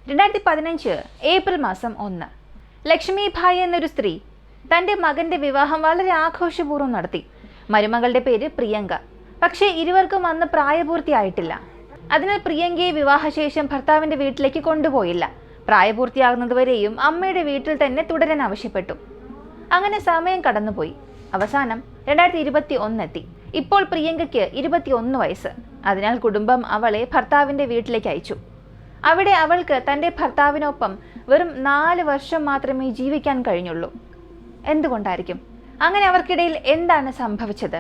2015 April മാസം 1 ലക്ഷ്മിഭായ് എന്നൊരു സ്ത്രീ തൻ്റെ മകൻ്റെ വിവാഹം വളരെ ആഘോഷപൂർവ്വം നടത്തി. മരുമകളുടെ പേര് പ്രിയങ്ക. പക്ഷേ ഇരുവർക്കും അന്ന് പ്രായപൂർത്തിയായിട്ടില്ല. അതിനാൽ പ്രിയങ്കയെ വിവാഹശേഷം ഭർത്താവിൻ്റെ വീട്ടിലേക്ക് കൊണ്ടുപോയില്ല. പ്രായപൂർത്തിയാകുന്നതുവരെയും അമ്മയുടെ വീട്ടിൽ തന്നെ തുടരാൻ ആവശ്യപ്പെട്ടു. അങ്ങനെ സമയം കടന്നുപോയി. അവസാനം 2021 എത്തി. ഇപ്പോൾ പ്രിയങ്കയ്ക്ക് 21 വയസ്സ്. അതിനാൽ കുടുംബം അവളെ ഭർത്താവിൻ്റെ വീട്ടിലേക്ക് അയച്ചു. അവിടെ അവൾക്ക് തൻ്റെ ഭർത്താവിനൊപ്പം വെറും 4 വർഷം മാത്രമേ ജീവിക്കാൻ കഴിഞ്ഞുള്ളൂ. എന്തുകൊണ്ടായിരിക്കും? അങ്ങനെ അവർക്കിടയിൽ എന്താണ് സംഭവിച്ചത്?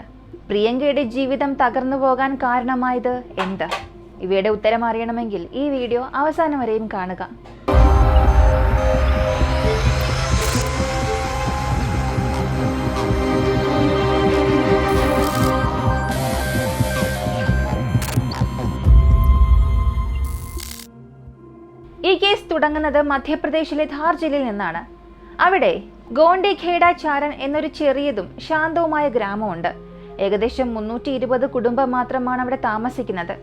പ്രിയങ്കയുടെ ജീവിതം തകർന്നു പോകാൻ കാരണമായത് എന്ത്? ഇവയുടെ ഉത്തരം അറിയണമെങ്കിൽ ഈ വീഡിയോ അവസാനം വരെയും കാണുക. ഈ കേസ് തുടങ്ങുന്നത് മധ്യപ്രദേശിലെ ധാർ ജില്ലയിൽ നിന്നാണ്. അവിടെ ഗോണ്ടി ഖേഡ ചാരൻ എന്നൊരു ചെറിയതും ശാന്തവുമായ ഗ്രാമമുണ്ട്. ഏകദേശം 320 കുടുംബം മാത്രമാണ് അവിടെ താമസിക്കുന്നത്.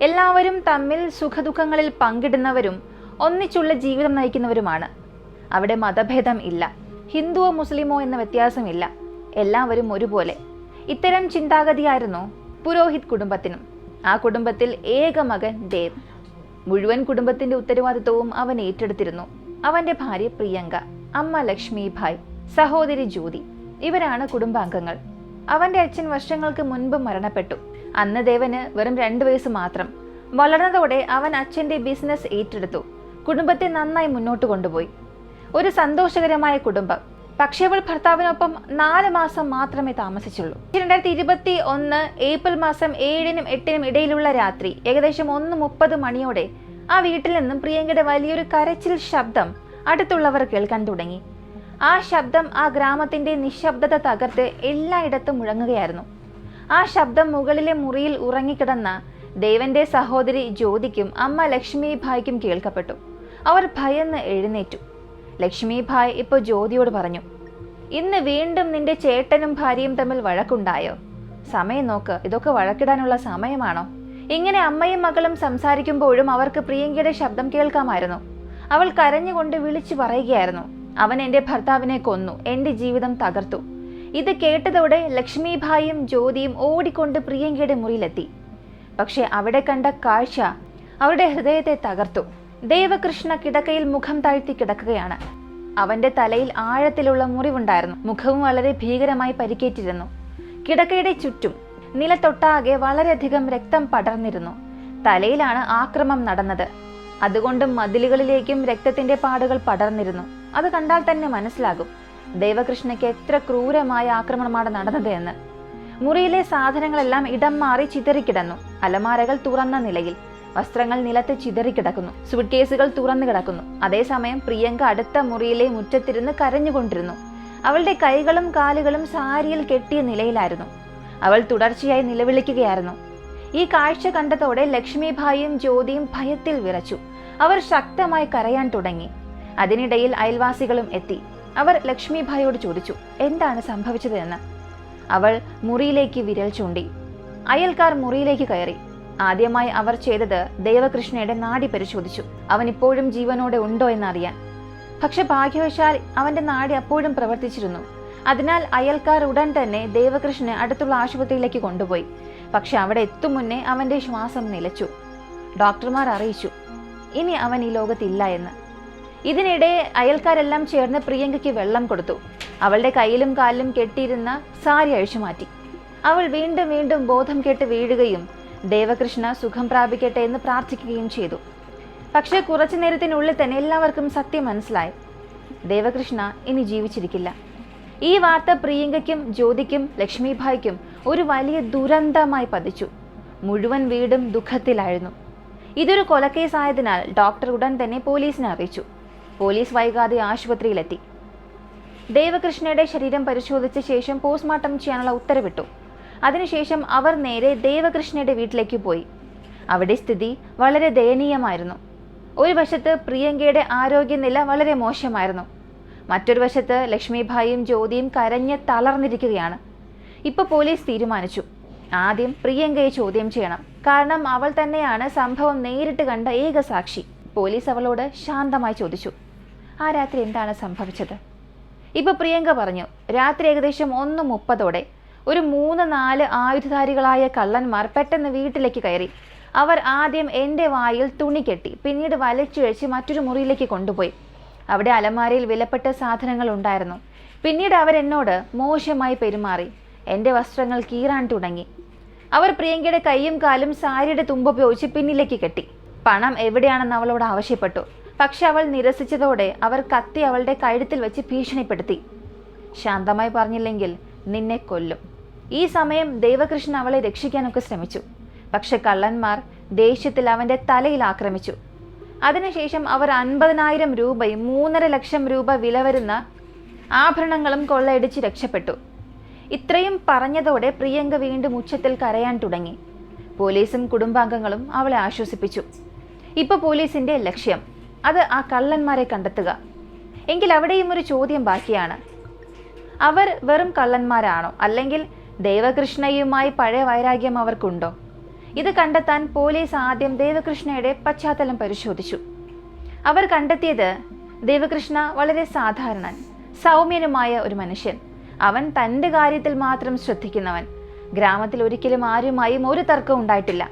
എല്ലാവരും തമ്മിൽ സുഖദുഃഖങ്ങളിൽ പങ്കിടുന്നവരും ഒന്നിച്ചുള്ള ജീവിതം നയിക്കുന്നവരുമാണ്. അവിടെ മതഭേദം ഇല്ല. ഹിന്ദുവോ മുസ്ലിമോ എന്ന വ്യത്യാസമില്ല. എല്ലാവരും ഒരുപോലെ. ഇത്തരം ചിന്താഗതിയായിരുന്നു പുരോഹിത് കുടുംബത്തിനും. ആ കുടുംബത്തിൽ ഏക മകൻ ദേവ്. മുഴുവൻ കുടുംബത്തിന്റെ ഉത്തരവാദിത്വവും അവൻ ഏറ്റെടുത്തിരുന്നു. അവന്റെ ഭാര്യ പ്രിയങ്ക, അമ്മ ലക്ഷ്മിഭായ്, സഹോദരി ജ്യോതി, ഇവരാണ് കുടുംബാംഗങ്ങൾ. അവന്റെ അച്ഛൻ വർഷങ്ങൾക്ക് മുൻപ് മരണപ്പെട്ടു. അന്ന് ദേവന് വെറും 2 വയസ്സ് മാത്രം. വളർന്നതോടെ അവൻ അച്ഛന്റെ ബിസിനസ് ഏറ്റെടുത്തു. കുടുംബത്തെ നന്നായി മുന്നോട്ട് കൊണ്ടുപോയി. ഒരു സന്തോഷകരമായ കുടുംബം. പക്ഷേ അവൾ ഭർത്താവിനൊപ്പം 4 മാസം മാത്രമേ താമസിച്ചുള്ളൂ. 2021 ഏപ്രിൽ മാസം 7-നും 8-നും ഇടയിലുള്ള രാത്രി ഏകദേശം 1:30 മണിയോടെ ആ വീട്ടിൽ നിന്നും പ്രിയങ്കയുടെ വലിയൊരു കരച്ചിൽ ശബ്ദം അടുത്തുള്ളവർ കേൾക്കാൻ തുടങ്ങി. ആ ശബ്ദം ആ ഗ്രാമത്തിന്റെ നിശബ്ദത തകർത്ത് എല്ലായിടത്തും മുഴങ്ങുകയായിരുന്നു. ആ ശബ്ദം മുകളിലെ മുറിയിൽ ഉറങ്ങിക്കിടന്ന ദേവന്റെ സഹോദരി ജ്യോതിക്കും അമ്മ ലക്ഷ്മിഭായ്ക്കും കേൾക്കപ്പെട്ടു. അവർ ഭയന്ന് എഴുന്നേറ്റു. ലക്ഷ്മിഭായ് ഇപ്പോൾ ജ്യോതിയോട് പറഞ്ഞു, ഇന്ന് വീണ്ടും നിന്റെ ചേട്ടനും ഭാര്യയും തമ്മിൽ വഴക്കുണ്ടായോ? സമയം നോക്ക്, ഇതൊക്കെ വഴക്കിടാനുള്ള സമയമാണോ? ഇങ്ങനെ അമ്മയും മകളും സംസാരിക്കുമ്പോഴും അവർക്ക് പ്രിയങ്കയുടെ ശബ്ദം കേൾക്കാമായിരുന്നു. അവൾ കരഞ്ഞുകൊണ്ട് വിളിച്ചു പറയുകയായിരുന്നു, അവൻ എൻ്റെ ഭർത്താവിനെ കൊന്നു, എൻ്റെ ജീവിതം തകർത്തു. ഇത് കേട്ടതോടെ ലക്ഷ്മിഭായും ജ്യോതിയും ഓടിക്കൊണ്ട് പ്രിയങ്കയുടെ മുറിയിലെത്തി. പക്ഷെ അവിടെ കണ്ട കാഴ്ച അവരുടെ ഹൃദയത്തെ തകർത്തു. ദേവകൃഷ്ണ കിടക്കയിൽ മുഖം താഴ്ത്തി കിടക്കുകയാണ്. അവന്റെ തലയിൽ ആഴത്തിലുള്ള മുറിവുണ്ടായിരുന്നു. മുഖവും വളരെ ഭീകരമായി പരിക്കേറ്റിരുന്നു. കിടക്കയുടെ ചുറ്റും നിലത്തൊട്ടാകെ വളരെയധികം രക്തം പടർന്നിരുന്നു. തലയിലാണ് ആക്രമണം നടന്നത്. അതുകൊണ്ട് മതിലുകളിലേക്കും രക്തത്തിന്റെ പാടുകൾ പടർന്നിരുന്നു. അത് കണ്ടാൽ തന്നെ മനസ്സിലാകും ദേവകൃഷ്ണയ്ക്ക് എത്ര ക്രൂരമായ ആക്രമണമാണ് നടന്നത് എന്ന്. മുറിയിലെ സാധനങ്ങളെല്ലാം ഇടം മാറി ചിതറിക്കിടന്നു. അലമാരകൾ തുറന്ന നിലയിൽ, വസ്ത്രങ്ങൾ നിലത്ത് ചിതറിക്കിടക്കുന്നു, സൂട്ട്കേസുകൾ തുറന്നു കിടക്കുന്നു. അതേസമയം പ്രിയങ്ക അടുത്ത മുറിയിലെ മുറ്റത്തിരുന്ന് കരഞ്ഞുകൊണ്ടിരുന്നു. അവളുടെ കൈകളും കാലുകളും സാരിയിൽ കെട്ടിയ നിലയിലായിരുന്നു. അവൾ തുടർച്ചയായി നിലവിളിക്കുകയായിരുന്നു. ഈ കാഴ്ച കണ്ടതോടെ ലക്ഷ്മിഭായും ജ്യോതിയും ഭയത്തിൽ വിറച്ചു. അവർ ശക്തമായി കരയാൻ തുടങ്ങി. അതിനിടയിൽ അയൽവാസികളും എത്തി. അവർ ലക്ഷ്മിഭായോട് ചോദിച്ചു എന്താണ് സംഭവിച്ചത് എന്ന്. അവൾ മുറിയിലേക്ക് വിരൽ ചൂണ്ടി. അയൽക്കാർ മുറിയിലേക്ക് കയറി. ആദ്യമായി അവർ ചെയ്തത് ദേവകൃഷ്ണയുടെ നാഡി പരിശോധിച്ചു. അവൻ ഇപ്പോഴും ജീവനോടെ ഉണ്ടോ എന്നറിയാൻ. പക്ഷെ ഭാഗ്യവശാൽ അവന്റെ നാഡി അപ്പോഴും പ്രവർത്തിച്ചിരുന്നു. അതിനാൽ അയൽക്കാർ ഉടൻ തന്നെ ദേവകൃഷ്ണനെ അടുത്തുള്ള ആശുപത്രിയിലേക്ക് കൊണ്ടുപോയി. പക്ഷെ അവിടെ എത്തും മുന്നേ അവന്റെ ശ്വാസം നിലച്ചു. ഡോക്ടർമാർ അറിയിച്ചു ഇനി അവൻ ഈ ലോകത്തില്ല എന്ന്. ഇതിനിടെ അയൽക്കാരെല്ലാം ചേർന്ന് പ്രിയങ്കയ്ക്ക് വെള്ളം കൊടുത്തു. അവളുടെ കയ്യിലും കാലിലും കെട്ടിയിരുന്ന സാരി അഴിച്ചു മാറ്റി. അവൾ വീണ്ടും വീണ്ടും ബോധം കെട്ട് വീഴുകയും ദേവകൃഷ്ണ സുഖം പ്രാപിക്കട്ടെ എന്ന് പ്രാർത്ഥിക്കുകയും ചെയ്തു. പക്ഷേ കുറച്ചു നേരത്തിനുള്ളിൽ തന്നെ എല്ലാവർക്കും സത്യം മനസ്സിലായി. ദേവകൃഷ്ണ ഇനി ജീവിച്ചിരിക്കില്ല. ഈ വാർത്ത പ്രിയങ്കയ്ക്കും ജ്യോതിക്കും ലക്ഷ്മിഭായ്ക്കും ഒരു വലിയ ദുരന്തമായി പതിച്ചു. മുഴുവൻ വീടും ദുഃഖത്തിലായിരുന്നു. ഇതൊരു കൊലക്കേസായതിനാൽ ഡോക്ടർ ഉടൻ തന്നെ പോലീസിനെ അറിയിച്ചു. പോലീസ് വൈകാതെ ആശുപത്രിയിലെത്തി. ദേവകൃഷ്ണയുടെ ശരീരം പരിശോധിച്ച ശേഷം പോസ്റ്റ്മോർട്ടം ചെയ്യാനുള്ള ഉത്തരവിട്ടു. അതിനുശേഷം അവർ നേരെ ദേവകൃഷ്ണയുടെ വീട്ടിലേക്ക് പോയി. അവിടെ സ്ഥിതി വളരെ ദയനീയമായിരുന്നു. ഒരു വശത്ത് പ്രിയങ്കയുടെ ആരോഗ്യനില വളരെ മോശമായിരുന്നു. മറ്റൊരു വശത്ത് ലക്ഷ്മിഭായും ജ്യോതിയും കരഞ്ഞ് തളർന്നിരിക്കുകയാണ്. ഇപ്പോൾ പോലീസ് തീരുമാനിച്ചു ആദ്യം പ്രിയങ്കയെ ചോദ്യം ചെയ്യണം. കാരണം അവൾ തന്നെയാണ് സംഭവം നേരിട്ട് കണ്ട ഏക സാക്ഷി. പോലീസ് അവളോട് ശാന്തമായി ചോദിച്ചു, ആ രാത്രി എന്താണ് സംഭവിച്ചത്? ഇപ്പോൾ പ്രിയങ്ക പറഞ്ഞു, രാത്രി ഏകദേശം 1:30 ഒരു 3-4 ആയുധധാരികളായ കള്ളന്മാർ പെട്ടെന്ന് വീട്ടിലേക്ക് കയറി. അവർ ആദ്യം എൻ്റെ വായിൽ തുണി കെട്ടി, പിന്നീട് വലിച്ചിഴച്ച് മറ്റൊരു മുറിയിലേക്ക് കൊണ്ടുപോയി. അവിടെ അലമാരയിൽ വിലപ്പെട്ട സാധനങ്ങൾ ഉണ്ടായിരുന്നു. പിന്നീട് അവരെന്നോട് മോശമായി പെരുമാറി, എൻ്റെ വസ്ത്രങ്ങൾ കീറാൻ തുടങ്ങി. അവർ പ്രിയങ്കയുടെ കൈയും കാലും സാരിയുടെ തുമ്പുപയോഗിച്ച് പിന്നിലേക്ക് കെട്ടി. പണം എവിടെയാണെന്ന് അവളോട് ആവശ്യപ്പെട്ടു. പക്ഷെ അവൾ നിരസിച്ചതോടെ അവർ കത്തി അവളുടെ കഴുത്തിൽ വെച്ച് ഭീഷണിപ്പെടുത്തി. ശാന്തമായി പറഞ്ഞില്ലെങ്കിൽ നിന്നെ കൊല്ലും. ഈ സമയം ദേവകൃഷ്ണൻ അവളെ രക്ഷിക്കാനൊക്കെ ശ്രമിച്ചു. പക്ഷെ കള്ളന്മാർ ദേഷ്യത്തിൽ അവൻ്റെ തലയിൽ ആക്രമിച്ചു. അതിനുശേഷം അവർ 50,000 രൂപയും 3.5 ലക്ഷം രൂപ വില വരുന്ന ആഭരണങ്ങളും കൊള്ളയടിച്ച് രക്ഷപ്പെട്ടു. ഇത്രയും പറഞ്ഞതോടെ പ്രിയങ്ക വീണ്ടും ഉച്ചത്തിൽ കരയാൻ തുടങ്ങി. പോലീസും കുടുംബാംഗങ്ങളും അവളെ ആശ്വസിപ്പിച്ചു. ഇപ്പോൾ പോലീസിൻ്റെ ലക്ഷ്യം അത് ആ കള്ളന്മാരെ കണ്ടെത്തുക. എങ്കിൽ അവിടെയും ഒരു ചോദ്യം ബാക്കിയാണ്. അവർ വെറും കള്ളന്മാരാണോ, അല്ലെങ്കിൽ ദേവകൃഷ്ണയുമായി പഴയ വൈരാഗ്യം അവർക്കുണ്ടോ? ഇത് കണ്ടെത്താൻ പോലീസ് ആദ്യം ദേവകൃഷ്ണയുടെ പശ്ചാത്തലം പരിശോധിച്ചു. അവർ കണ്ടെത്തിയത് ദേവകൃഷ്ണ വളരെ സാധാരണൻ, സൗമ്യനുമായ ഒരു മനുഷ്യൻ. അവൻ തൻ്റെ കാര്യത്തിൽ മാത്രം ശ്രദ്ധിക്കുന്നവൻ. ഗ്രാമത്തിൽ ഒരിക്കലും ആരുമായും ഒരു തർക്കം ഉണ്ടായിട്ടില്ല.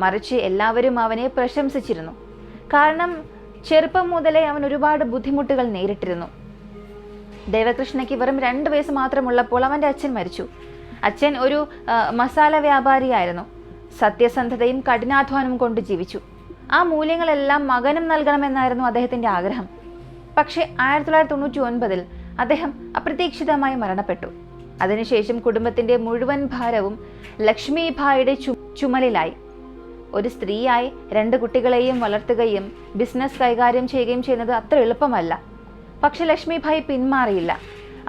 മറിച്ച് എല്ലാവരും അവനെ പ്രശംസിച്ചിരുന്നു. കാരണം ചെറുപ്പം മുതലേ അവൻ ഒരുപാട് ബുദ്ധിമുട്ടുകൾ നേരിട്ടിരുന്നു. ദേവകൃഷ്ണയ്ക്ക് വെറും 2 വയസ്സ് മാത്രമുള്ളപ്പോൾ അവൻ്റെ അച്ഛൻ മരിച്ചു. അച്ഛൻ ഒരു മസാല വ്യാപാരിയായിരുന്നു. സത്യസന്ധതയും കഠിനാധ്വാനവും കൊണ്ട് ജീവിച്ചു. ആ മൂല്യങ്ങളെല്ലാം മകനും നൽകണമെന്നായിരുന്നു അദ്ദേഹത്തിൻ്റെ ആഗ്രഹം. പക്ഷേ 1999 അദ്ദേഹം അപ്രതീക്ഷിതമായി മരണപ്പെട്ടു. അതിനുശേഷം കുടുംബത്തിൻ്റെ മുഴുവൻ ഭാരവും ലക്ഷ്മിഭായിയുടെ ചുമലിലായി. ഒരു സ്ത്രീയായി 2 കുട്ടികളെയും വളർത്തുകയും ബിസിനസ് കൈകാര്യം ചെയ്യുകയും ചെയ്യുന്നത് അത്ര എളുപ്പമല്ല. പക്ഷെ ലക്ഷ്മിഭായ് പിന്മാറിയില്ല.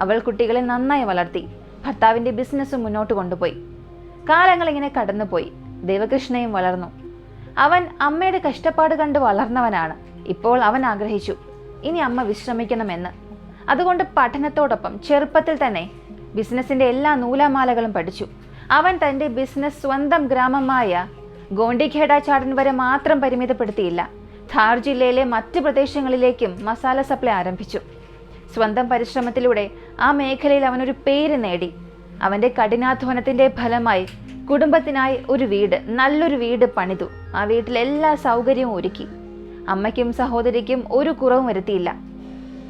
അവൾ കുട്ടികളെ നന്നായി വളർത്തി. ഭർത്താവിൻ്റെ ബിസിനസ് മുന്നോട്ട് കൊണ്ടുപോയി. കാലങ്ങൾ ഇങ്ങനെ കടന്നുപോയി. ദേവകൃഷ്ണയും വളർന്നു. അവൻ അമ്മയുടെ കഷ്ടപ്പാട് കണ്ട് വളർന്നവനാണ്. ഇപ്പോൾ അവൻ ആഗ്രഹിച്ചു ഇനി അമ്മ വിശ്രമിക്കണമെന്ന്. അതുകൊണ്ട് പഠനത്തോടൊപ്പം ചെറുപ്പത്തിൽ തന്നെ ബിസിനസിൻ്റെ എല്ലാ നൂലാമാലകളും പഠിച്ചു. അവൻ തൻ്റെ ബിസിനസ് സ്വന്തം ഗ്രാമമായ ഗോണ്ടിഖേഡ ചാടൻ വരെ മാത്രം പരിമിതപ്പെടുത്തിയില്ല. ധാർ ജില്ലയിലെ മറ്റ് പ്രദേശങ്ങളിലേക്കും മസാല സപ്ലൈ ആരംഭിച്ചു. സ്വന്തം പരിശ്രമത്തിലൂടെ ആ മേഖലയിൽ അവനൊരു പേര് നേടി. അവൻ്റെ കഠിനാധ്വാനത്തിൻ്റെ ഫലമായി കുടുംബത്തിനായി ഒരു വീട്, നല്ലൊരു വീട് പണിതു. ആ വീട്ടിൽ എല്ലാ സൗകര്യവും ഒരുക്കി. അമ്മയ്ക്കും സഹോദരിക്കും ഒരു കുറവും വരുത്തിയില്ല.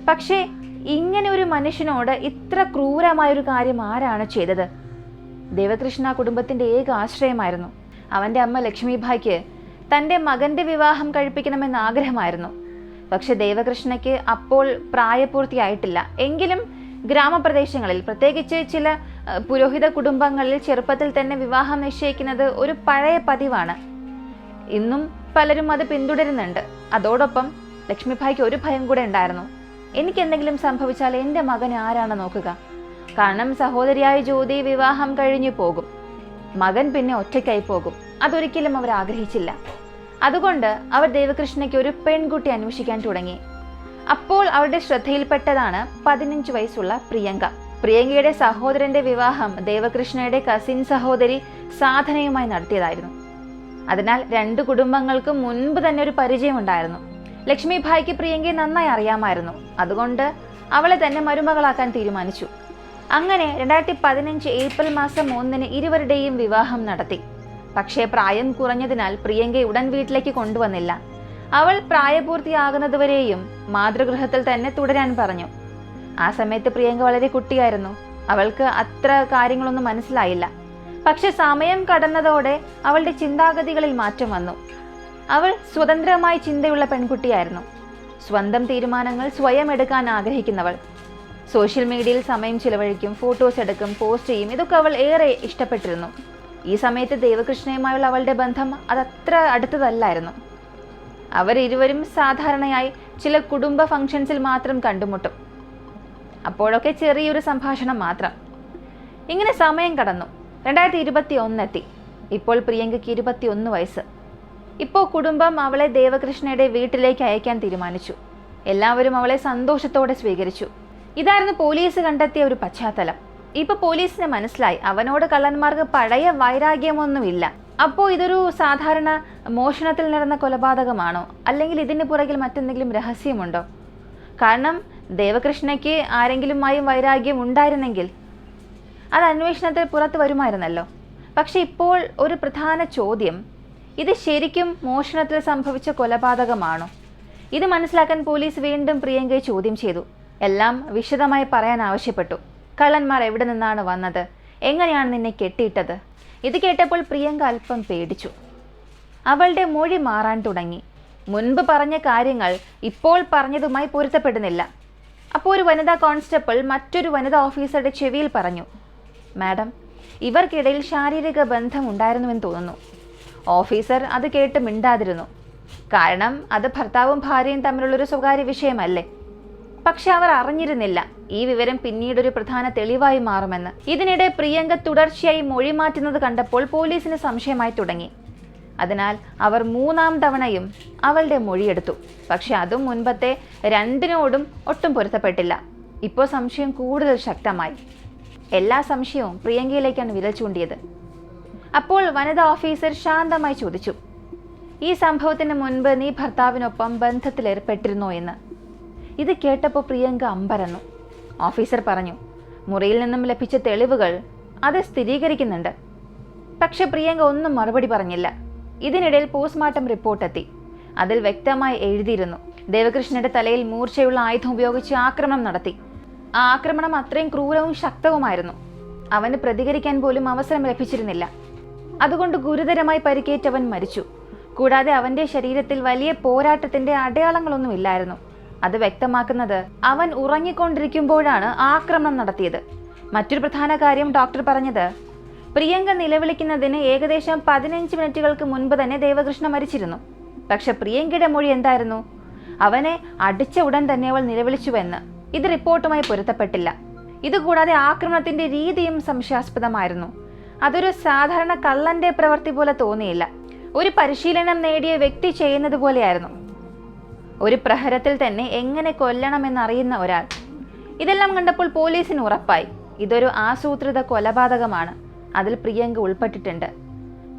പക്ഷേ ഇങ്ങനെ ഒരു മനുഷ്യനോട് ഇത്ര ക്രൂരമായൊരു കാര്യം ആരാണ് ചെയ്തത്? ദേവകൃഷ്ണ കുടുംബത്തിൻ്റെ ഏക ആശ്രയമായിരുന്നു. അവൻ്റെ അമ്മ ലക്ഷ്മിഭായ്ക്ക് തൻ്റെ മകൻ്റെ വിവാഹം കഴിപ്പിക്കണമെന്ന് ആഗ്രഹമായിരുന്നു. പക്ഷെ ദേവകൃഷ്ണയ്ക്ക് അപ്പോൾ പ്രായപൂർത്തിയായിട്ടില്ല. എങ്കിലും ഗ്രാമപ്രദേശങ്ങളിൽ, പ്രത്യേകിച്ച് ചില പുരോഹിത കുടുംബങ്ങളിൽ ചെറുപ്പത്തിൽ തന്നെ വിവാഹം നിശ്ചയിക്കുന്നത് ഒരു പഴയ പതിവാണ്. ഇന്നും പലരും അത് പിന്തുടരുന്നുണ്ട്. അതോടൊപ്പം ലക്ഷ്മിഭായ്ക്ക് ഒരു ഭയം കൂടെ ഉണ്ടായിരുന്നു. എനിക്കെന്തെങ്കിലും സംഭവിച്ചാൽ എൻ്റെ മകനെ ആരാണ് നോക്കുക? കാരണം സഹോദരിയായ ജ്യോതി വിവാഹം കഴിഞ്ഞു പോകും, മകൻ പിന്നെ ഒറ്റയ്ക്കായി പോകും. അതൊരിക്കലും അവർ ആഗ്രഹിച്ചില്ല. അതുകൊണ്ട് അവർ ദേവകൃഷ്ണയ്ക്ക് ഒരു പെൺകുട്ടി അന്വേഷിക്കാൻ തുടങ്ങി. അപ്പോൾ അവരുടെ ശ്രദ്ധയിൽപ്പെട്ടതാണ് 15 വയസ്സുള്ള പ്രിയങ്ക. പ്രിയങ്കയുടെ സഹോദരന്റെ വിവാഹം ദേവകൃഷ്ണയുടെ കസിൻ സഹോദരി സാധനയുമായി നടത്തിയതായിരുന്നു. അതിനാൽ 2 കുടുംബങ്ങൾക്കും മുൻപ് തന്നെ ഒരു പരിചയമുണ്ടായിരുന്നു. ലക്ഷ്മിഭായ്ക്ക് പ്രിയങ്കയെ നന്നായി അറിയാമായിരുന്നു. അതുകൊണ്ട് അവളെ തന്നെ മരുമകളാക്കാൻ തീരുമാനിച്ചു. അങ്ങനെ 2015 ഏപ്രിൽ മാസം 1 ഇരുവരുടെയും വിവാഹം നടത്തി. പക്ഷേ പ്രായം കുറഞ്ഞതിനാൽ പ്രിയങ്കയെ ഉടൻ വീട്ടിലേക്ക് കൊണ്ടുവന്നില്ല. അവൾ പ്രായപൂർത്തിയാകുന്നതുവരെയും മാതൃഗൃഹത്തിൽ തന്നെ തുടരാൻ പറഞ്ഞു. ആ സമയത്ത് പ്രിയങ്ക വളരെ കുട്ടിയായിരുന്നു. അവൾക്ക് അത്ര കാര്യങ്ങളൊന്നും മനസ്സിലായില്ല. പക്ഷെ സമയം കടന്നതോടെ അവളുടെ ചിന്താഗതികളിൽ മാറ്റം വന്നു. അവൾ സ്വതന്ത്രമായി ചിന്തയുള്ള പെൺകുട്ടിയായിരുന്നു. സ്വന്തം തീരുമാനങ്ങൾ സ്വയം എടുക്കാൻ ആഗ്രഹിക്കുന്നവൾ. സോഷ്യൽ മീഡിയയിൽ സമയം ചിലവഴിക്കും, ഫോട്ടോസ് എടുക്കും, പോസ്റ്റ് ചെയ്യും. ഇതൊക്കെ അവൾ ഏറെ ഇഷ്ടപ്പെട്ടിരുന്നു. ഈ സമയത്ത് ദേവകൃഷ്ണയുമായുള്ള അവളുടെ ബന്ധം അതത്ര അടുത്തതല്ലായിരുന്നു. അവരിരുവരും സാധാരണയായി ചില കുടുംബ ഫംഗ്ഷൻസിൽ മാത്രം കണ്ടുമുട്ടും. അപ്പോഴൊക്കെ ചെറിയൊരു സംഭാഷണം മാത്രം. ഇങ്ങനെ സമയം കടന്നു. 2021 എത്തി. ഇപ്പോൾ പ്രിയങ്കയ്ക്ക് 21 വയസ്സ്. ഇപ്പോൾ കുടുംബം അവളെ ദേവകൃഷ്ണയുടെ വീട്ടിലേക്ക് അയക്കാൻ തീരുമാനിച്ചു. എല്ലാവരും അവളെ സന്തോഷത്തോടെ സ്വീകരിച്ചു. ഇതായിരുന്നു പോലീസ് കണ്ടെത്തിയ ഒരു പശ്ചാത്തലം. ഇപ്പോൾ പോലീസിന് മനസ്സിലായി അവനോട് കള്ളന്മാർക്ക് പഴയ വൈരാഗ്യമൊന്നുമില്ല. അപ്പോൾ ഇതൊരു സാധാരണ മോഷണത്തിൽ നടന്ന കൊലപാതകമാണോ, അല്ലെങ്കിൽ ഇതിന് പുറകിൽ മറ്റെന്തെങ്കിലും രഹസ്യമുണ്ടോ? കാരണം ദേവകൃഷ്ണയ്ക്ക് ആരെങ്കിലുമായും വൈരാഗ്യം ഉണ്ടായിരുന്നെങ്കിൽ അത് അന്വേഷണത്തിൽ പുറത്തു വരുമായിരുന്നല്ലോ. പക്ഷെ ഇപ്പോൾ ഒരു പ്രധാന ചോദ്യം, ഇത് ശരിക്കും മോഷണത്തിൽ സംഭവിച്ച കൊലപാതകമാണോ? ഇത് മനസ്സിലാക്കാൻ പോലീസ് വീണ്ടും പ്രിയങ്കയെ ചോദ്യം ചെയ്തു. എല്ലാം വിശദമായി പറയാൻ ആവശ്യപ്പെട്ടു. കള്ളന്മാർ എവിടെ നിന്നാണ് വന്നത്, എങ്ങനെയാണ് നിന്നെ കെട്ടിയിട്ടത്? ഇത് കേട്ടപ്പോൾ പ്രിയങ്ക അല്പം പേടിച്ചു. അവളുടെ മൊഴി മാറാൻ തുടങ്ങി. മുൻപ് പറഞ്ഞ കാര്യങ്ങൾ ഇപ്പോൾ പറഞ്ഞതുമായി പൊരുത്തപ്പെടുന്നില്ല. അപ്പോൾ ഒരു വനിതാ കോൺസ്റ്റബിൾ മറ്റൊരു വനിതാ ഓഫീസറുടെ ചെവിയിൽ പറഞ്ഞു, മാഡം, ഇവർക്കിടയിൽ ശാരീരിക ബന്ധം ഉണ്ടായിരുന്നുവെന്ന് തോന്നുന്നു. ഓഫീസർ അത് കേട്ട് മിണ്ടാതിരുന്നു. കാരണം അത് ഭർത്താവും ഭാര്യയും തമ്മിലുള്ളൊരു സ്വകാര്യ വിഷയമല്ലേ. പക്ഷെ അവർ അറിഞ്ഞിരുന്നില്ല ഈ വിവരം പിന്നീടൊരു പ്രധാന തെളിവായി മാറുമെന്ന്. ഇതിനിടെ പ്രിയങ്ക തുടർച്ചയായി മൊഴി മാറ്റുന്നത് കണ്ടപ്പോൾ പോലീസിന് സംശയമായി തുടങ്ങി. അതിനാൽ അവർ 3-ാം തവണയും അവളുടെ മൊഴിയെടുത്തു. പക്ഷെ അതും മുൻപത്തെ രണ്ടിനോടും ഒട്ടും പൊരുത്തപ്പെട്ടില്ല. ഇപ്പോൾ സംശയം കൂടുതൽ ശക്തമായി. എല്ലാ സംശയവും പ്രിയങ്കയിലേക്കാണ് വിരൽ ചൂണ്ടിയത്. അപ്പോൾ വനിതാ ഓഫീസർ ശാന്തമായി ചോദിച്ചു, ഈ സംഭവത്തിന് മുൻപ് നീ ഭർത്താവിനൊപ്പം ബന്ധത്തിലേർപ്പെട്ടിരുന്നോ എന്ന്. ഇത് കേട്ടപ്പോൾ പ്രിയങ്ക അമ്പരന്നു. ഓഫീസർ പറഞ്ഞു, മുറിയിൽ നിന്നും ലഭിച്ച തെളിവുകൾ അത് സ്ഥിരീകരിക്കുന്നുണ്ട്. പക്ഷെ പ്രിയങ്ക ഒന്നും മറുപടി പറഞ്ഞില്ല. ഇതിനിടയിൽ പോസ്റ്റ്മോർട്ടം റിപ്പോർട്ട് എത്തി. അതിൽ വ്യക്തമായി എഴുതിയിരുന്നു, ദേവകൃഷ്ണന്റെ തലയിൽ മൂർച്ചയുള്ള ആയുധം ഉപയോഗിച്ച് ആക്രമണം നടത്തി. ആ ആക്രമണം അത്രയും ക്രൂരവും ശക്തവുമായിരുന്നു. അവന് പ്രതികരിക്കാൻ പോലും അവസരം ലഭിച്ചിരുന്നില്ല. അതുകൊണ്ട് ഗുരുതരമായി പരിക്കേറ്റവൻ മരിച്ചു. കൂടാതെ അവന്റെ ശരീരത്തിൽ വലിയ പോരാട്ടത്തിന്റെ അടയാളങ്ങളൊന്നുമില്ലായിരുന്നു. അത് വ്യക്തമാക്കുന്നത് അവൻ ഉറങ്ങിക്കൊണ്ടിരിക്കുമ്പോഴാണ് ആക്രമണം നടത്തിയത്. മറ്റൊരു പ്രധാന കാര്യം ഡോക്ടർ പറഞ്ഞത്, പ്രിയങ്ക നിലവിളിക്കുന്നതിന് ഏകദേശം 15 മിനിറ്റുകൾക്ക് മുൻപ് തന്നെ ദേവകൃഷ്ണ മരിച്ചിരുന്നു. പക്ഷെ പ്രിയങ്കയുടെ മൊഴി എന്തായിരുന്നു? അവനെ അടിച്ച ഉടൻ തന്നെ അവൾ നിലവിളിച്ചുവെന്ന്. ഇത് റിപ്പോർട്ടുമായി പൊരുത്തപ്പെട്ടില്ല. ഇതുകൂടാതെ ആക്രമണത്തിന്റെ രീതിയും സംശയാസ്പദമായിരുന്നു. അതൊരു സാധാരണ കള്ളന്റെ പ്രവൃത്തി പോലെ തോന്നിയില്ല. ഒരു പരിശീലനം നേടിയ വ്യക്തി ചെയ്യുന്നത് പോലെയായിരുന്നു. ഒരു പ്രഹരത്തിൽ തന്നെ എങ്ങനെ കൊല്ലണമെന്നറിയുന്ന ഒരാൾ. ഇതെല്ലാം കണ്ടപ്പോൾ പോലീസിന് ഉറപ്പായി ഇതൊരു ആസൂത്രിത കൊലപാതകമാണ്. അതിൽ പ്രിയങ്ക ഉൾപ്പെട്ടിട്ടുണ്ട്.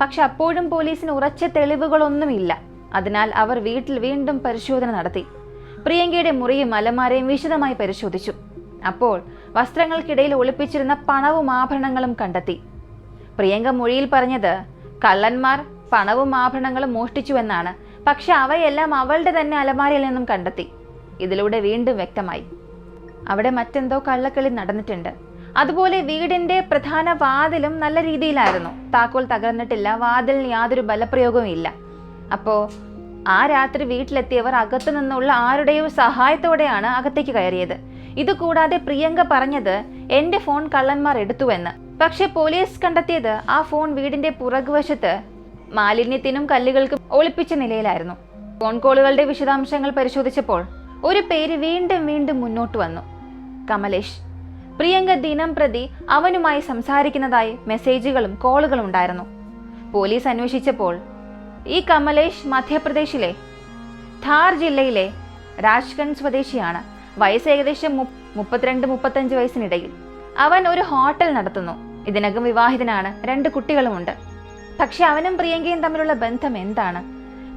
പക്ഷെ അപ്പോഴും പോലീസിന് ഉറച്ച തെളിവുകളൊന്നുമില്ല. അതിനാൽ അവർ വീട്ടിൽ വീണ്ടും പരിശോധന നടത്തി. പ്രിയങ്കയുടെ മുറിയും അലമാരയും വിശദമായി പരിശോധിച്ചു. അപ്പോൾ വസ്ത്രങ്ങൾക്കിടയിൽ ഒളിപ്പിച്ചിരുന്ന പണവും ആഭരണങ്ങളും കണ്ടെത്തി. പ്രിയങ്ക മൊഴിയിൽ പറഞ്ഞത് കള്ളന്മാർ പണവും ആഭരണങ്ങളും മോഷ്ടിച്ചുവെന്നാണ്. പക്ഷെ അവയെല്ലാം അവളുടെ തന്നെ അലമാരയിൽ നിന്നും കണ്ടെത്തി. ഇതിലൂടെ വീണ്ടും വ്യക്തമായി അവിടെ മറ്റെന്തോ കള്ളക്കളി നടന്നിട്ടുണ്ട്. അതുപോലെ വീടിന്റെ പ്രധാന വാതിലും നല്ല രീതിയിലായിരുന്നു. താക്കോൽ തകർന്നിട്ടില്ല. വാതിലിന് യാതൊരു ബലപ്രയോഗവും ഇല്ല. അപ്പോൾ ആ രാത്രി വീട്ടിലെത്തിയവർ അകത്തു നിന്നുള്ള ആരുടെയോ സഹായത്തോടെയാണ് അകത്തേക്ക് കയറിയത്. ഇതുകൂടാതെ പ്രിയങ്ക പറഞ്ഞത് എന്റെ ഫോൺ കള്ളന്മാർ എടുത്തുവെന്ന്. പക്ഷെ പോലീസ് കണ്ടെത്തിയത് ആ ഫോൺ വീടിന്റെ പുറകുവശത്ത് മാലിന്യത്തിനും കല്ലുകൾക്കും ഒളിപ്പിച്ച നിലയിലായിരുന്നു. ഫോൺ കോളുകളുടെ വിശദാംശങ്ങൾ പരിശോധിച്ചപ്പോൾ ഒരു പേര് വീണ്ടും വീണ്ടും മുന്നോട്ട് വന്നു, കമലേഷ്. പ്രിയങ്ക ദിനം പ്രതി അവനുമായി സംസാരിക്കുന്നതായി മെസ്സേജുകളും കോളുകളും ഉണ്ടായിരുന്നു. പോലീസ് അന്വേഷിച്ചപ്പോൾ ഈ കമലേഷ് മധ്യപ്രദേശിലെ ധാർ ജില്ലയിലെ രാജ്ഗഡ് സ്വദേശിയാണ്. വയസ്സ് ഏകദേശം 32-35 വയസ്സിനിടയിൽ. അവൻ ഒരു ഹോട്ടൽ നടത്തുന്നു. ഇതിനകം വിവാഹിതനാണ്. 2 കുട്ടികളുമുണ്ട്. പക്ഷെ അവനും പ്രിയങ്കയും തമ്മിലുള്ള ബന്ധം എന്താണ്?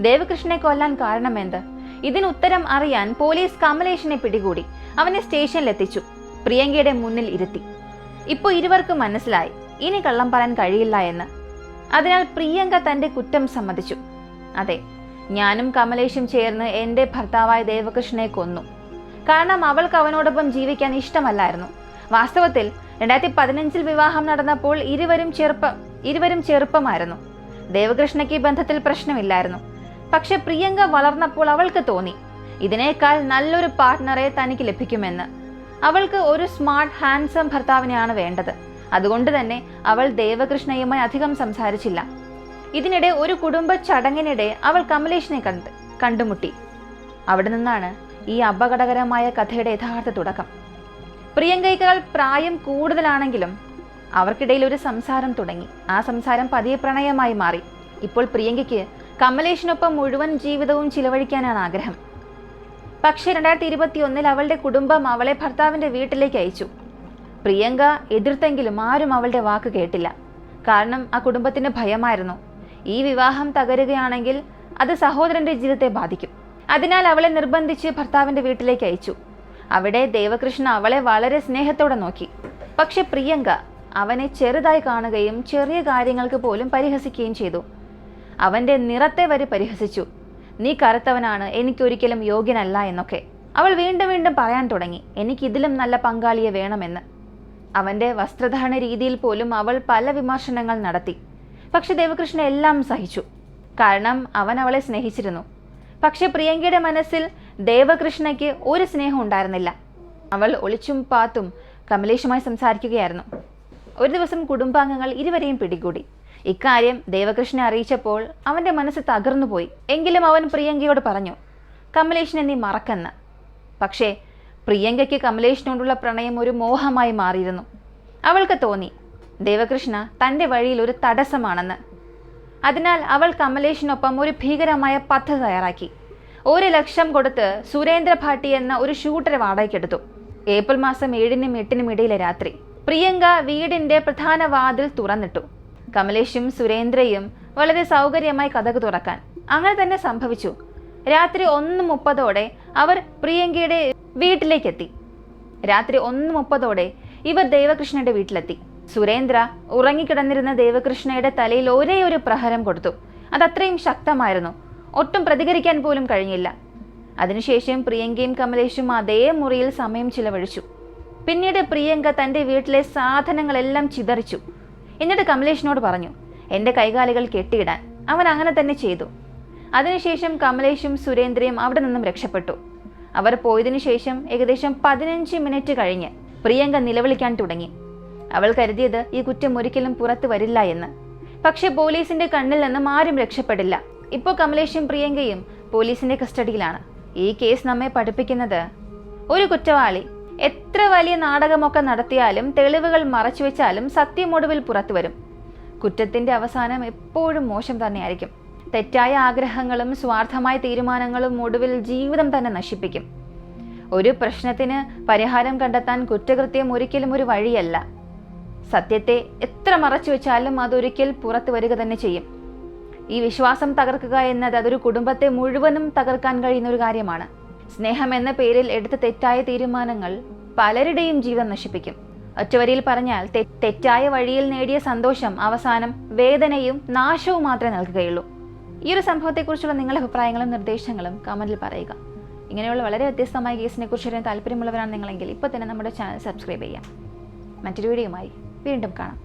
ദേവകൃഷ്ണനെ കൊല്ലാൻ കാരണമെന്ത്? ഇതിനുത്തരം അറിയാൻ പോലീസ് കമലേഷിനെ പിടികൂടി. അവനെ സ്റ്റേഷനിലെത്തിച്ചു. പ്രിയങ്കയുടെ മുന്നിൽ ഇരുത്തി. ഇപ്പോൾ ഇരുവർക്കും മനസ്സിലായി ഇനി കള്ളം പറയാൻ കഴിയില്ല എന്ന്. അതിനാൽ പ്രിയങ്ക തന്റെ കുറ്റം സമ്മതിച്ചു. അതെ, ഞാനും കമലേഷും ചേർന്ന് എന്റെ ഭർത്താവായ ദേവകൃഷ്ണനെ കൊന്നു. കാരണം അവൾക്ക് അവനോടൊപ്പം ജീവിക്കാൻ ഇഷ്ടമല്ലായിരുന്നു. വാസ്തവത്തിൽ 2015 വിവാഹം നടന്നപ്പോൾ ഇരുവരും ചെറുപ്പമായിരുന്നു. ദേവകൃഷ്ണയ്ക്ക് ഈ ബന്ധത്തിൽ പ്രശ്നമില്ലായിരുന്നു. പക്ഷെ പ്രിയങ്ക വളർന്നപ്പോൾ അവൾക്ക് തോന്നി ഇതിനേക്കാൾ നല്ലൊരു പാർട്ട്ണറെ തനിക്ക് ലഭിക്കുമെന്ന്. അവൾക്ക് ഒരു സ്മാർട്ട് ഹാൻസം ഭർത്താവിനെയാണ് വേണ്ടത്. അതുകൊണ്ട് തന്നെ അവൾ ദേവകൃഷ്ണയുമായി അധികം സംസാരിച്ചില്ല. ഇതിനിടെ ഒരു കുടുംബ ചടങ്ങിനിടെ അവൾ കമലേഷിനെ കണ്ടുമുട്ടി. അവിടെ നിന്നാണ് ഈ അപകടകരമായ കഥയുടെ യഥാർത്ഥ തുടക്കം. പ്രിയങ്കയേക്കാൾ പ്രായം കൂടുതലാണെങ്കിലും അവർക്കിടയിൽ ഒരു സംസാരം തുടങ്ങി. ആ സംസാരം പതിയെ പ്രണയമായി മാറി. ഇപ്പോൾ പ്രിയങ്കയ്ക്ക് കമലേഷിനൊപ്പം മുഴുവൻ ജീവിതവും ചിലവഴിക്കാനാണ് ആഗ്രഹം. പക്ഷേ 2021 അവളുടെ കുടുംബം അവളെ ഭർത്താവിന്റെ വീട്ടിലേക്ക് അയച്ചു. പ്രിയങ്ക എതിർത്തെങ്കിലും ആരും അവളുടെ വാക്ക് കേട്ടില്ല. കാരണം ആ കുടുംബത്തിന് ഭയമായിരുന്നു ഈ വിവാഹം തകരുകയാണെങ്കിൽ അത് സഹോദരന്റെ ജീവിതത്തെ ബാധിക്കും. അതിനാൽ അവളെ നിർബന്ധിച്ച് ഭർത്താവിന്റെ വീട്ടിലേക്ക് അയച്ചു. അവിടെ ദേവകൃഷ്ണ അവളെ വളരെ സ്നേഹത്തോടെ നോക്കി. പക്ഷെ പ്രിയങ്ക അവനെ ചെറുതായി കാണുകയും ചെറിയ കാര്യങ്ങൾക്ക് പോലും പരിഹസിക്കുകയും ചെയ്തു. അവന്റെ നിറത്തെ വരെ പരിഹസിച്ചു. നീ കറുത്തവനാണ്, എനിക്കൊരിക്കലും യോഗ്യനല്ല എന്നൊക്കെ. അവൾ വീണ്ടും വീണ്ടും പറയാൻ തുടങ്ങി, എനിക്കിതിലും നല്ല പങ്കാളിയെ വേണമെന്ന്. അവന്റെ വസ്ത്രധാരണ രീതിയിൽ പോലും അവൾ പല വിമർശനങ്ങൾ നടത്തി. പക്ഷെ ദേവകൃഷ്ണ എല്ലാം സഹിച്ചു. കാരണം അവൻ അവളെ സ്നേഹിച്ചിരുന്നു. പക്ഷെ പ്രിയങ്കയുടെ മനസ്സിൽ ദേവകൃഷ്ണയ്ക്ക് ഒരു സ്നേഹം ഉണ്ടായിരുന്നില്ല. അവൾ ഒളിച്ചും പാത്തും കമലേഷുമായി സംസാരിക്കുകയായിരുന്നു. ഒരു ദിവസം കുടുംബാംഗങ്ങൾ ഇരുവരെയും പിടികൂടി. ഇക്കാര്യം ദേവകൃഷ്ണനെ അറിയിച്ചപ്പോൾ അവന്റെ മനസ്സ് തകർന്നുപോയി. എങ്കിലും അവൻ പ്രിയങ്കയോട് പറഞ്ഞു, കമലേഷിനെ നീ മറക്കെന്ന്. പക്ഷേ പ്രിയങ്കയ്ക്ക് കമലേഷിനോടുള്ള പ്രണയം ഒരു മോഹമായി മാറിയിരുന്നു. അവൾക്ക് തോന്നി ദേവകൃഷ്ണ തൻ്റെ വഴിയിൽ ഒരു തടസ്സമാണെന്ന്. അതിനാൽ അവൾ കമലേഷിനൊപ്പം ഒരു ഭീകരമായ പദ്ധതി തയ്യാറാക്കി. 1,00,000 കൊടുത്ത് സുരേന്ദ്ര ഭാട്ടി എന്ന ഒരു ഷൂട്ടറെ വാടകയ്ക്കെടുത്തു. ഏപ്രിൽ മാസം 7-നും 8-നും ഇടയിലെ രാത്രി പ്രിയങ്ക വീടിന്റെ പ്രധാന വാതിൽ തുറന്നിട്ടു. കമലേഷും സുരേന്ദ്രയും വളരെ സൗകര്യമായി കതക് തുറക്കാൻ. അങ്ങനെ തന്നെ സംഭവിച്ചു. രാത്രി 1:30 അവർ പ്രിയങ്കയുടെ വീട്ടിലേക്കെത്തി. രാത്രി 1:30 ഇവർ ദേവകൃഷ്ണയുടെ വീട്ടിലെത്തി. സുരേന്ദ്ര ഉറങ്ങിക്കിടന്നിരുന്ന ദേവകൃഷ്ണയുടെ തലയിൽ ഒരേ ഒരു പ്രഹരം കൊടുത്തു. അതത്രയും ശക്തമായിരുന്നു. ഒട്ടും പ്രതികരിക്കാൻ പോലും കഴിഞ്ഞില്ല. അതിനുശേഷം പ്രിയങ്കയും കമലേഷും അതേ മുറിയിൽ സമയം ചിലവഴിച്ചു. പിന്നീട് പ്രിയങ്ക തൻ്റെ വീട്ടിലെ സാധനങ്ങളെല്ലാം ചിതറിച്ചു. എന്നിട്ട് കമലേഷിനോട് പറഞ്ഞു, എൻ്റെ കൈകാലുകൾ കെട്ടിയിടാൻ. അവൻ അങ്ങനെ തന്നെ ചെയ്തു. അതിനുശേഷം കമലേഷും സുരേന്ദ്രയും അവിടെ നിന്നും രക്ഷപ്പെട്ടു. അവർ പോയതിനു ശേഷം ഏകദേശം 15 മിനിറ്റ് കഴിഞ്ഞ് പ്രിയങ്ക നിലവിളിക്കാൻ തുടങ്ങി. അവൾ കരുതിയത് ഈ കുറ്റം ഒരിക്കലും പുറത്തു വരില്ല എന്ന്. പക്ഷെ പോലീസിന്റെ കണ്ണിൽ നിന്നും ആരും രക്ഷപ്പെടില്ല. ഇപ്പോൾ കമലേഷും പ്രിയങ്കയും പോലീസിന്റെ കസ്റ്റഡിയിലാണ്. ഈ കേസ് നമ്മെ പഠിപ്പിക്കുന്നത്, ഒരു കുറ്റവാളി എത്ര വലിയ നാടകമൊക്കെ നടത്തിയാലും തെളിവുകൾ മറച്ചുവെച്ചാലും സത്യം ഒടുവിൽ പുറത്തു വരും. കുറ്റത്തിന്റെ അവസാനം എപ്പോഴും മോശം തന്നെയായിരിക്കും. തെറ്റായ ആഗ്രഹങ്ങളും സ്വാർത്ഥമായ തീരുമാനങ്ങളും ഒടുവിൽ ജീവിതം തന്നെ നശിപ്പിക്കും. ഒരു പ്രശ്നത്തിന് പരിഹാരം കണ്ടെത്താൻ കുറ്റകൃത്യം ഒരിക്കലും ഒരു വഴിയല്ല. സത്യത്തെ എത്ര മറച്ചു വെച്ചാലും അതൊരിക്കൽ പുറത്തു വരിക തന്നെ ചെയ്യും. ഈ വിശ്വാസം തകർക്കുക എന്നത് അതൊരു കുടുംബത്തെ മുഴുവനും തകർക്കാൻ കഴിയുന്ന ഒരു കാര്യമാണ്. സ്നേഹം എന്ന പേരിൽ എടുത്ത തെറ്റായ തീരുമാനങ്ങൾ പലരുടെയും ജീവിതം നശിപ്പിക്കും. ഒറ്റവരിയിൽ പറഞ്ഞാൽ തെറ്റായ വഴിയിൽ നേടിയ സന്തോഷം അവസാനം വേദനയും നാശവും മാത്രമേ നൽകുകയുള്ളൂ. ഈ ഒരു സംഭവത്തെക്കുറിച്ചുള്ള നിങ്ങളുടെ അഭിപ്രായങ്ങളും നിർദ്ദേശങ്ങളും കമന്റിൽ പറയുക. ഇങ്ങനെയുള്ള വളരെ വ്യത്യസ്തമായ കേസിനെ കുറിച്ച് അറിയാൻ താല്പര്യമുള്ളവരാണ് നിങ്ങളെങ്കിൽ ഇപ്പോൾ തന്നെ നമ്മുടെ ചാനൽ സബ്സ്ക്രൈബ് ചെയ്യാം. മറ്റൊരു വീഡിയോയുമായി വീണ്ടും കാണാം.